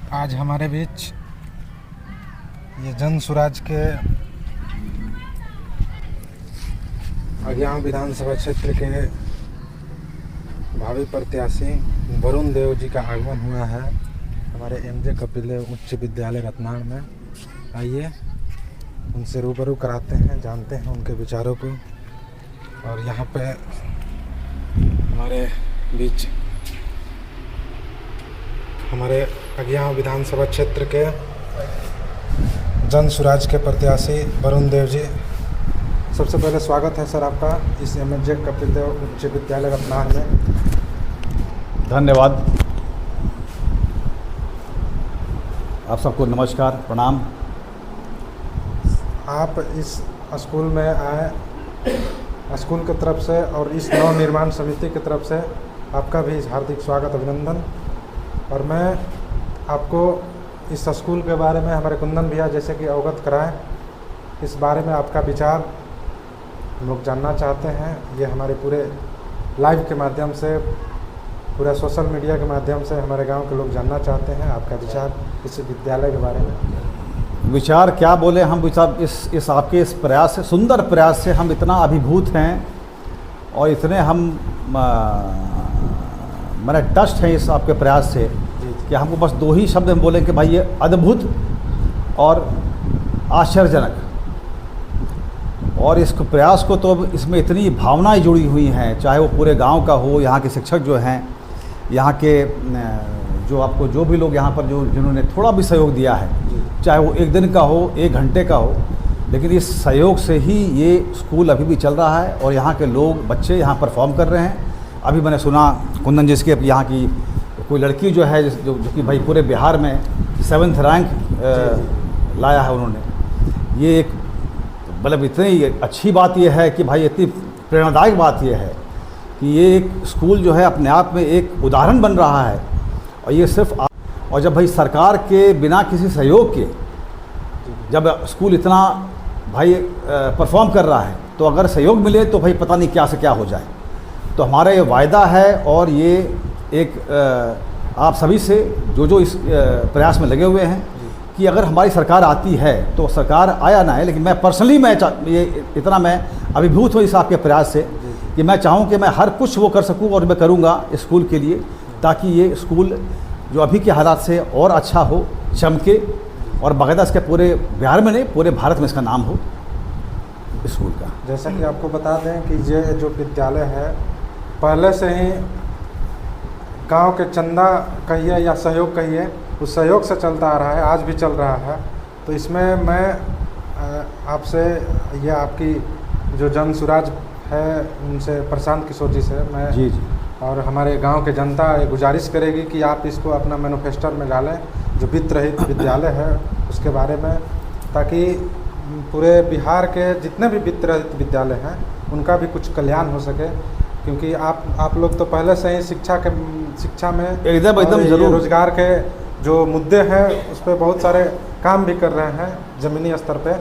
आज हमारे बीच ये जन सुराज के अज्ञान विधानसभा क्षेत्र के भावी प्रत्याशी वरुण देव जी का आगमन हुआ है हमारे एमजे कपिल देव उच्च विद्यालय रत्नाड़ में। आइए उनसे रूबरू कराते हैं, जानते हैं उनके विचारों को। और यहाँ पे हमारे बीच हमारे अज्ञान विधानसभा क्षेत्र के जन सुराज के प्रत्याशी वरुण देव जी, सबसे पहले स्वागत है सर आपका इस एमजे कपिल देव उच्च विद्यालय रत्नाड़ में। धन्यवाद। आप सबको नमस्कार, प्रणाम। आप इस स्कूल में आए, स्कूल की तरफ से और इस नव निर्माण समिति की तरफ से आपका भी हार्दिक स्वागत, अभिनंदन। और मैं आपको इस स्कूल के बारे में हमारे कुंदन भैया जैसे कि अवगत कराएं, इस बारे में आपका विचार हम लोग जानना चाहते हैं। ये हमारे पूरे लाइव के माध्यम से, पूरा सोशल मीडिया के माध्यम से हमारे गांव के लोग जानना चाहते हैं आपका विचार इस विद्यालय के बारे में। विचार क्या बोले हम, विचार इस आपके इस प्रयास से, सुंदर प्रयास से हम इतना अभिभूत हैं और इतने हम मैंने टस्ट हैं इस आपके प्रयास से कि हमको बस दो ही शब्द हम बोलें कि भाई ये अद्भुत और आश्चर्यजनक। और इस प्रयास को तो इसमें इतनी भावनाएं जुड़ी हुई हैं, चाहे वो पूरे गांव का हो, यहाँ के शिक्षक जो हैं, यहाँ के जो आपको जो भी लोग यहाँ पर जो जिन्होंने थोड़ा भी सहयोग दिया है, चाहे वो एक दिन का हो, एक घंटे का हो, लेकिन इस सहयोग से ही ये स्कूल अभी भी चल रहा है और यहाँ के लोग, बच्चे यहाँ परफॉर्म कर रहे हैं। अभी मैंने सुना कुंदन जिसके यहाँ की कोई लड़की जो है जो कि भाई पूरे बिहार में 7th रैंक लाया है उन्होंने। ये एक मतलब इतनी अच्छी बात यह है कि भाई इतनी प्रेरणादायक बात यह है कि ये एक स्कूल जो है अपने आप में एक उदाहरण बन रहा है। और ये सिर्फ और जब भाई सरकार के बिना किसी सहयोग के जब स्कूल इतना भाई परफॉर्म कर रहा है, तो अगर सहयोग मिले तो भाई पता नहीं क्या से क्या हो जाए। तो हमारा ये वायदा है और ये एक आप सभी से जो इस प्रयास में लगे हुए हैं कि अगर हमारी सरकार आती है, तो सरकार आया ना है, लेकिन मैं पर्सनली ये इतना मैं अभिभूत हूँ इस आपके प्रयास से कि मैं चाहूँ कि मैं हर कुछ वो कर सकूँ और मैं करूँगा स्कूल के लिए, ताकि ये स्कूल जो अभी के हालात से और अच्छा हो, चमके और बाकायदा इसके पूरे बिहार में नहीं पूरे भारत में इसका नाम हो स्कूल का। जैसा कि आपको बता दें कि ये जो विद्यालय है पहले से ही गांव के चंदा कहिए या सहयोग कहिए, उस सहयोग से चलता आ रहा है, आज भी चल रहा है। तो इसमें मैं आपसे, ये आपकी जो जन सुराज है उनसे, प्रशांत किशोर जी से मैं जी और हमारे गांव के जनता ये गुजारिश करेगी कि आप इसको अपना मैनिफेस्टो में डालें, जो वित्त रहित विद्यालय है उसके बारे में, ताकि पूरे बिहार के जितने भी वित्त रहित विद्यालय हैं उनका भी कुछ कल्याण हो सके। क्योंकि आप लोग तो पहले से ही शिक्षा में एकदम जरूर रोजगार के जो मुद्दे हैं उस पर बहुत सारे काम भी कर रहे हैं ज़मीनी स्तर पे।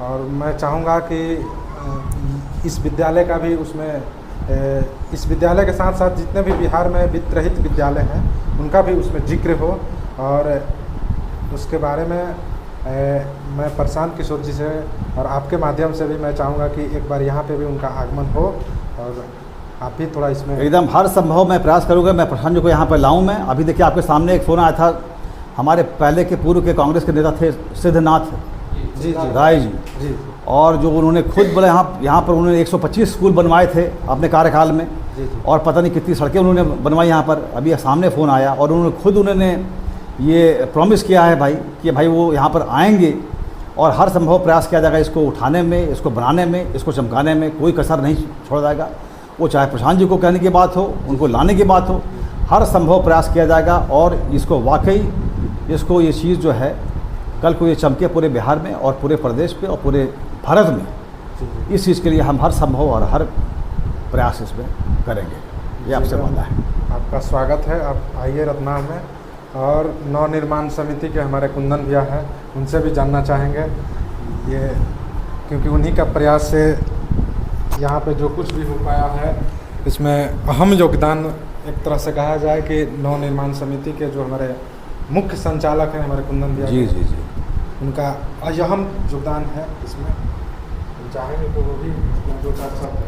और मैं चाहूँगा कि इस विद्यालय का भी उसमें, इस विद्यालय के साथ साथ जितने भी बिहार में वित्त रहित विद्यालय हैं उनका भी उसमें जिक्र हो। और उसके बारे में मैं प्रशांत किशोर जी से और आपके माध्यम से भी मैं चाहूँगा कि एक बार यहाँ पे भी उनका आगमन हो और आप भी थोड़ा इसमें एकदम हर संभव मैं प्रयास करूँगा। मैं प्रशांत जी को यहाँ पर लाऊँ। मैं अभी देखिए आपके सामने एक फ़ोन आया था, हमारे पहले के पूर्व के कांग्रेस के नेता थे सिद्धनाथ जी राय जी, और जो उन्होंने खुद बोले यहाँ पर उन्होंने 125 स्कूल बनवाए थे अपने कार्यकाल में, और पता नहीं कितनी सड़कें उन्होंने बनवाई यहाँ पर। अभी सामने फ़ोन आया और उन्होंने ये प्रॉमिस किया है भाई कि भाई वो यहाँ पर आएंगे और हर संभव प्रयास किया जाएगा इसको उठाने में, इसको बनाने में, इसको चमकाने में, कोई कसर नहीं छोड़ा जाएगा। वो चाहे प्रशांत जी को कहने की बात हो, उनको लाने की बात हो, हर संभव प्रयास किया जाएगा। और इसको वाकई इसको ये चीज़ जो है कल को ये चमके पूरे बिहार में और पूरे प्रदेश पे और पूरे भारत में। इस चीज़ के लिए हम हर संभव और हर प्रयास इसमें करेंगे। ये आपसे वादा है। आपका स्वागत है, आप आइए रत्नाड़ में। और नव निर्माण समिति के हमारे कुंदन भैया हैं, उनसे भी जानना चाहेंगे ये, क्योंकि उन्हीं का प्रयास से यहाँ पे जो कुछ भी हो पाया है इसमें अहम योगदान एक तरह से कहा जाए कि नव निर्माण समिति के जो हमारे मुख्य संचालक हैं हमारे कुंदन भैया। जी जी जी। उनका अहम योगदान है इसमें, हम चाहेंगे तो वो भी दो चार शब्द।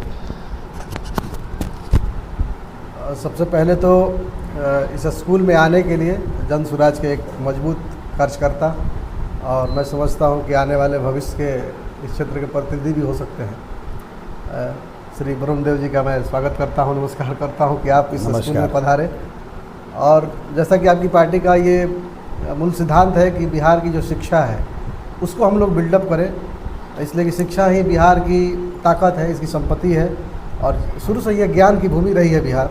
सबसे पहले तो इस स्कूल में आने के लिए जन स्वराज के एक मजबूत कार्यकर्ता, और मैं समझता हूं कि आने वाले भविष्य के इस क्षेत्र के प्रतिनिधि भी हो सकते हैं। श्री वरुण देव जी का मैं स्वागत करता हूं, नमस्कार करता हूं कि आप इस स्कूल में पधारे। और जैसा कि आपकी पार्टी का ये मूल सिद्धांत है कि बिहार की जो शिक्षा है उसको हम लोग बिल्डअप करें, इसलिए कि शिक्षा ही बिहार की ताकत है, इसकी संपत्ति है, और शुरू से ये ज्ञान की भूमि रही है बिहार।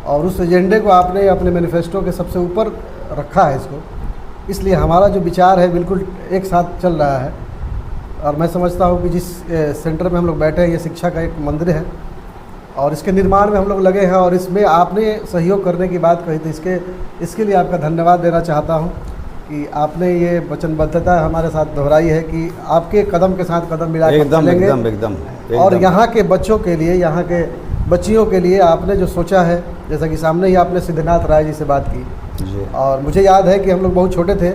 और उस एजेंडे को आपने अपने मैनिफेस्टो के सबसे ऊपर रखा है इसको, इसलिए हमारा जो विचार है बिल्कुल एक साथ चल रहा है। और मैं समझता हूँ कि जिस सेंटर में हम लोग बैठे हैं ये शिक्षा का एक मंदिर है, और इसके निर्माण में हम लोग लगे हैं, और इसमें आपने सहयोग करने की बात कही थी, इसके लिए आपका धन्यवाद देना चाहता हूँ कि आपने ये वचनबद्धता हमारे साथ दोहराई है कि आपके कदम के साथ कदम मिला कर चलेंगे। एकदम। और यहाँ के बच्चों के लिए, यहाँ के बच्चियों के लिए आपने जो सोचा है, जैसा कि सामने ही आपने सिद्धनाथ राय जी से बात की जी। और मुझे याद है कि हम लोग बहुत छोटे थे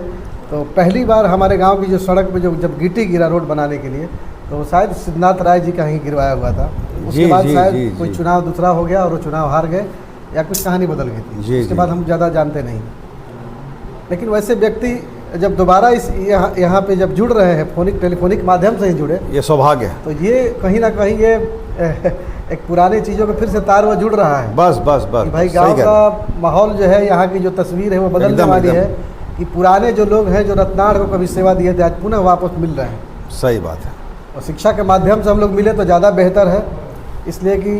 तो पहली बार हमारे गांव की जो सड़क पे जब गिट्टी गिरा रोड बनाने के लिए, तो शायद सिद्धनाथ राय जी का ही गिरवाया हुआ था। उसके बाद शायद कोई चुनाव दूसरा हो गया और वो चुनाव हार गए, या कुछ कहानी बदल गई थी। उसके बाद हम ज़्यादा जानते नहीं, लेकिन वैसे व्यक्ति जब दोबारा इस यहाँ पे जब जुड़ रहे हैं टेलीफोनिक माध्यम से ही जुड़े, ये सौभाग्य है। तो ये कहीं ना कहीं ये एक पुरानी चीज़ों में फिर से तार वो जुड़ रहा है। बस भाई गांव का माहौल जो है, यहाँ की जो तस्वीर है वो बदलने वाली है कि पुराने जो लोग हैं जो रत्नाड़ को कभी सेवा दिए थे आज पुनः वापस मिल रहे हैं। सही बात है। और शिक्षा के माध्यम से हम लोग मिले तो ज़्यादा बेहतर है, इसलिए कि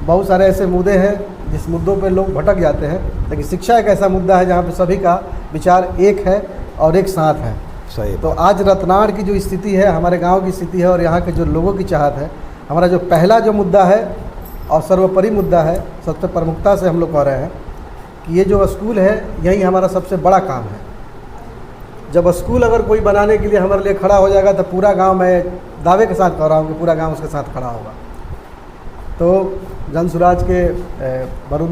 बहुत सारे ऐसे मुद्दे हैं जिस मुद्दों पे लोग भटक जाते हैं, लेकिन शिक्षा एक ऐसा मुद्दा है जहाँ पे सभी का विचार एक है और एक साथ है। सही। तो आज रत्नाड़ की जो स्थिति है, हमारे गांव की स्थिति है, और यहाँ के जो लोगों की चाहत है, हमारा जो पहला जो मुद्दा है और सर्वोपरि मुद्दा है, सबसे प्रमुखता से हम लोग कह रहे हैं कि ये जो स्कूल है यही हमारा सबसे बड़ा काम है। जब स्कूल अगर कोई बनाने के लिए हमारे लिए खड़ा हो जाएगा तो पूरा गांव, मैं दावे के साथ कह रहा हूँ कि पूरा गांव उसके साथ खड़ा होगा। तो जन स्वराज के वरुण